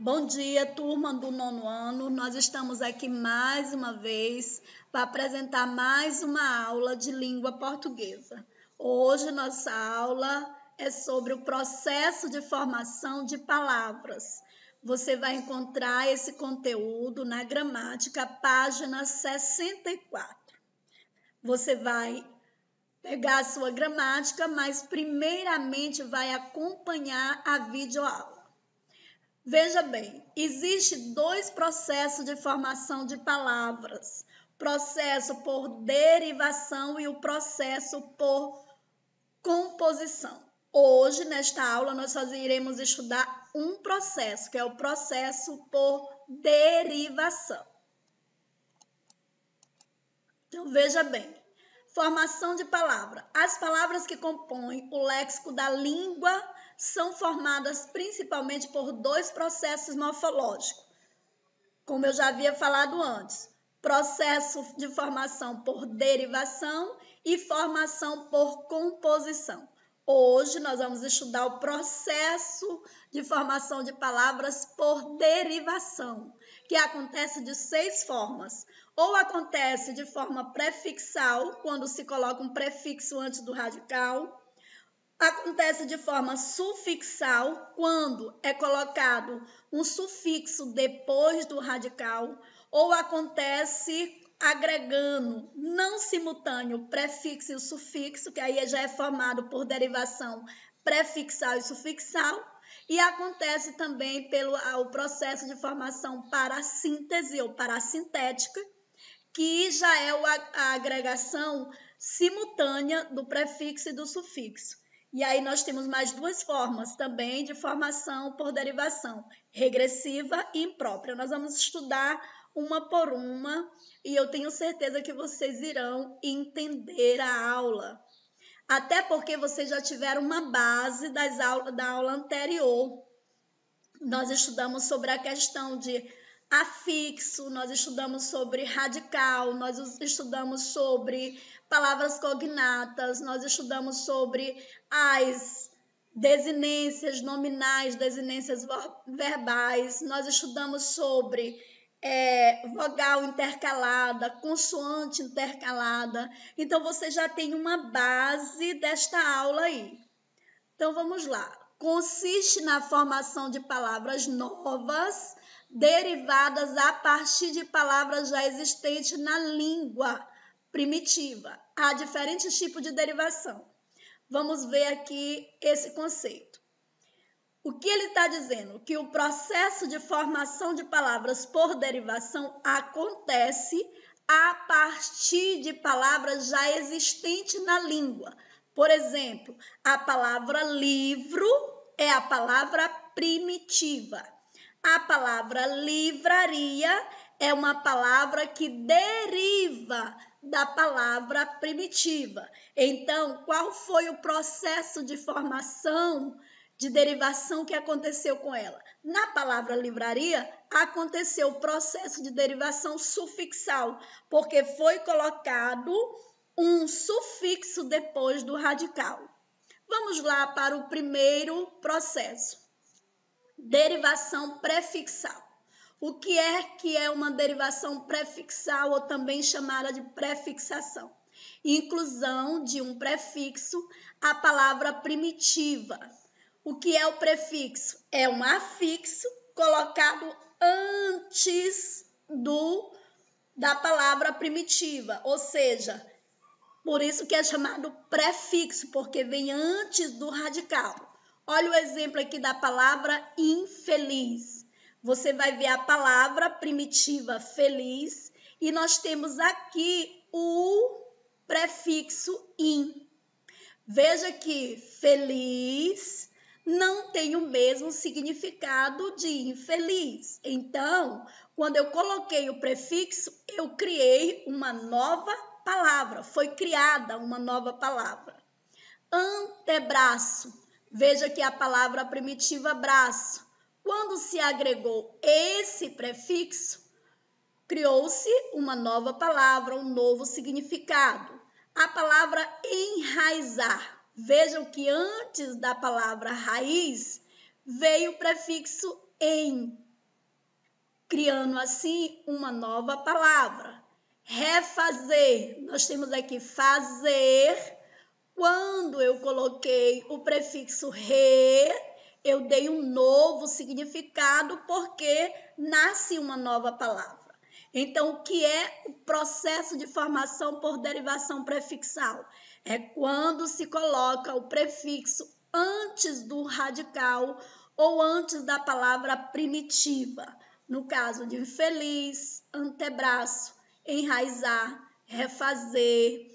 Bom dia, turma do 9º ano. Nós estamos aqui mais uma vez para apresentar mais uma aula de língua portuguesa. Hoje nossa aula é sobre o processo de formação de palavras. Você vai encontrar esse conteúdo na gramática, página 64. Você vai pegar a sua gramática, mas primeiramente vai acompanhar a videoaula. Veja bem, existem dois processos de formação de palavras, o processo por derivação e o processo por composição. Hoje, nesta aula, nós só iremos estudar um processo, que é o processo por derivação. Então, veja bem, formação de palavra. As palavras que compõem o léxico da língua são formadas principalmente por dois processos morfológicos, como eu já havia falado antes, processo de formação por derivação e formação por composição. Hoje nós vamos estudar o processo de formação de palavras por derivação, que acontece de 6 formas. Ou acontece de forma prefixal, quando se coloca um prefixo antes do radical. Acontece de forma sufixal, quando é colocado um sufixo depois do radical, ou acontece agregando não simultâneo prefixo e sufixo, que aí já é formado por derivação prefixal e sufixal, e acontece também pelo processo de formação parassíntese ou parassintética, que já é a agregação simultânea do prefixo e do sufixo. E aí nós temos mais duas formas também de formação por derivação, regressiva e imprópria. Nós vamos estudar uma por uma e eu tenho certeza que vocês irão entender a aula. Até porque vocês já tiveram uma base da aula anterior. Nós estudamos sobre a questão de afixo, nós estudamos sobre radical, nós estudamos sobre palavras cognatas, nós estudamos sobre as desinências nominais, desinências verbais, nós estudamos sobre vogal intercalada, consoante intercalada. Então, você já tem uma base desta aula aí. Então, vamos lá. Consiste na formação de palavras novas, derivadas a partir de palavras já existentes na língua primitiva. Há diferentes tipos de derivação. Vamos ver aqui esse conceito. O que ele está dizendo? Que o processo de formação de palavras por derivação acontece a partir de palavras já existentes na língua. Por exemplo, a palavra livro é a palavra primitiva. A palavra livraria é uma palavra que deriva da palavra primitiva. Então, qual foi o processo de formação, de derivação que aconteceu com ela? Na palavra livraria, aconteceu o processo de derivação sufixal, porque foi colocado um sufixo depois do radical. Vamos lá para o primeiro processo. Derivação prefixal. O que é uma derivação prefixal ou também chamada de prefixação? Inclusão de um prefixo à palavra primitiva. O que é o prefixo? É um afixo colocado antes da palavra primitiva, ou seja, por isso que é chamado prefixo, porque vem antes do radical. Olha o exemplo aqui da palavra infeliz. Você vai ver a palavra primitiva feliz e nós temos aqui o prefixo in. Veja que feliz não tem o mesmo significado de infeliz. Então, quando eu coloquei o prefixo, eu criei uma nova palavra. Foi criada uma nova palavra. Antebraço. Veja que a palavra primitiva braço. Quando se agregou esse prefixo, criou-se uma nova palavra, um novo significado. A palavra enraizar. Vejam que antes da palavra raiz veio o prefixo em. criando assim uma nova palavra. Refazer, nós temos aqui fazer. Quando eu coloquei o prefixo re, eu dei um novo significado porque nasce uma nova palavra. Então, o que é o processo de formação por derivação prefixal? É quando se coloca o prefixo antes do radical ou antes da palavra primitiva. No caso de infeliz, antebraço, enraizar, refazer,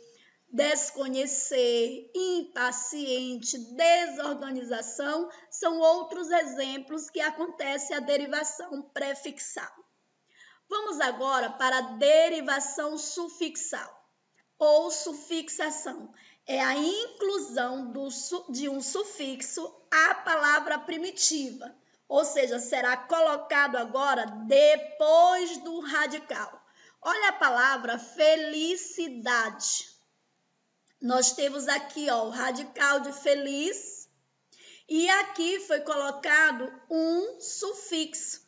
desconhecer, impaciente, desorganização, são outros exemplos que acontece a derivação prefixal. Vamos agora para a derivação sufixal ou sufixação. É a inclusão de um sufixo à palavra primitiva, ou seja, será colocado agora depois do radical. Olha a palavra felicidade. Nós temos aqui o radical de feliz e aqui foi colocado um sufixo,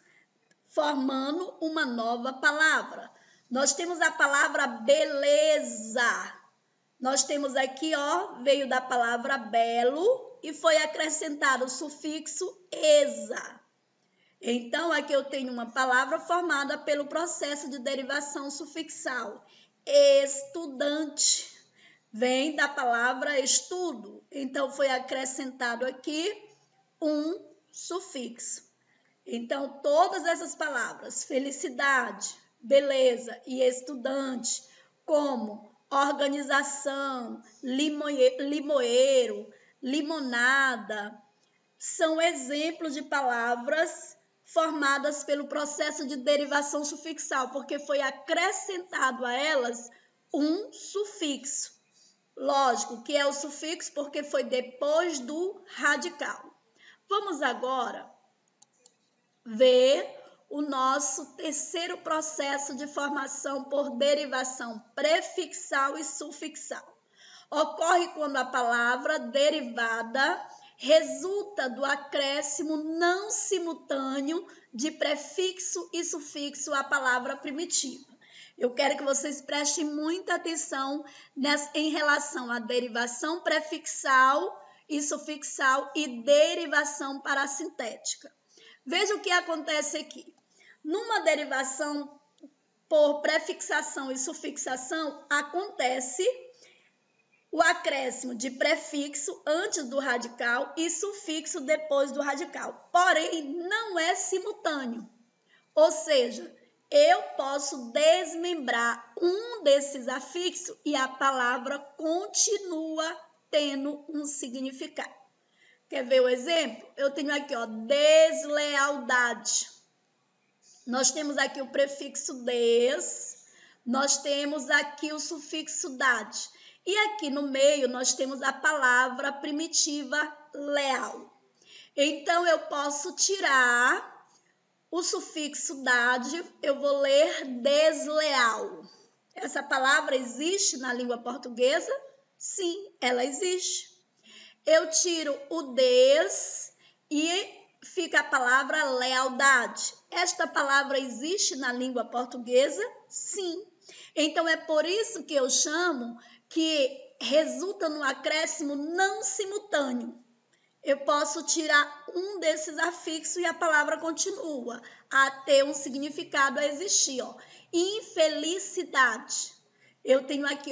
formando uma nova palavra. Nós temos a palavra beleza. Nós temos aqui, veio da palavra belo e foi acrescentado o sufixo esa. Então, aqui eu tenho uma palavra formada pelo processo de derivação sufixal. Estudante. Vem da palavra estudo. Então, foi acrescentado aqui um sufixo. Então, todas essas palavras, felicidade, beleza e estudante, como organização, limoeiro, limonada, são exemplos de palavras formadas pelo processo de derivação sufixal, porque foi acrescentado a elas um sufixo. Lógico que é o sufixo porque foi depois do radical. Vamos agora ver o nosso terceiro processo de formação por derivação prefixal e sufixal. Ocorre quando a palavra derivada resulta do acréscimo não simultâneo de prefixo e sufixo à palavra primitiva. Eu quero que vocês prestem muita atenção em relação à derivação prefixal e sufixal e derivação parassintética. Veja o que acontece aqui. Numa derivação por prefixação e sufixação, acontece o acréscimo de prefixo antes do radical e sufixo depois do radical. Porém, não é simultâneo. Ou seja, eu posso desmembrar um desses afixos e a palavra continua tendo um significado. Quer ver o exemplo? Eu tenho aqui, deslealdade. Nós temos aqui o prefixo des, nós temos aqui o sufixo dade. E aqui no meio nós temos a palavra primitiva leal. Então, eu posso tirar o sufixo dade, eu vou ler desleal. Essa palavra existe na língua portuguesa? Sim, ela existe. Eu tiro o des e fica a palavra lealdade. Esta palavra existe na língua portuguesa? Sim. Então, é por isso que eu chamo que resulta no acréscimo não simultâneo. Eu posso tirar um desses afixos e a palavra continua a ter um significado, a existir. Infelicidade. Eu tenho aqui,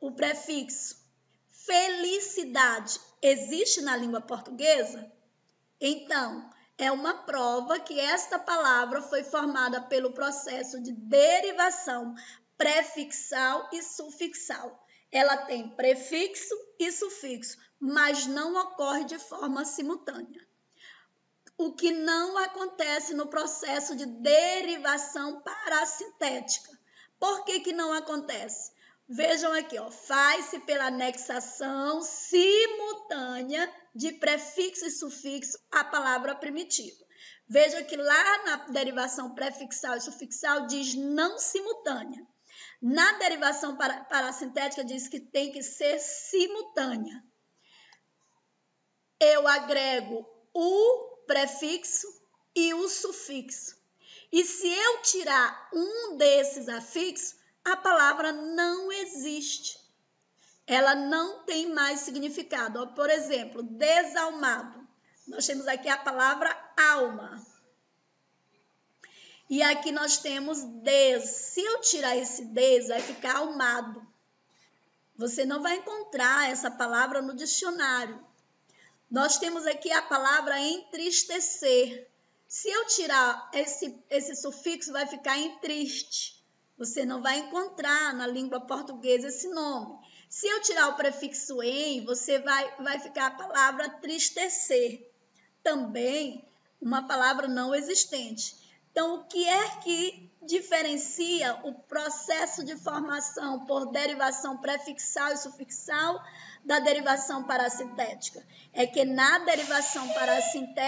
o prefixo. Felicidade existe na língua portuguesa? Então, é uma prova que esta palavra foi formada pelo processo de derivação prefixal e sufixal. Ela tem prefixo e sufixo, mas não ocorre de forma simultânea. O que não acontece no processo de derivação parassintética. Por que não acontece? Vejam aqui, faz-se pela anexação simultânea de prefixo e sufixo à palavra primitiva. Veja que lá na derivação prefixal e sufixal diz não simultânea. Na derivação parassintética diz que tem que ser simultânea. Eu agrego o prefixo e o sufixo. E se eu tirar um desses afixos, a palavra não existe. Ela não tem mais significado. Por exemplo, desalmado. Nós temos aqui a palavra alma. E aqui nós temos des. Se eu tirar esse des, vai ficar almado. Você não vai encontrar essa palavra no dicionário. Nós temos aqui a palavra entristecer. Se eu tirar esse sufixo, vai ficar em triste. Você não vai encontrar na língua portuguesa esse nome. Se eu tirar o prefixo em, você vai ficar a palavra tristecer. Também uma palavra não existente. Então, o que é que diferencia o processo de formação por derivação prefixal e sufixal da derivação parassintética? É que na derivação parassintética,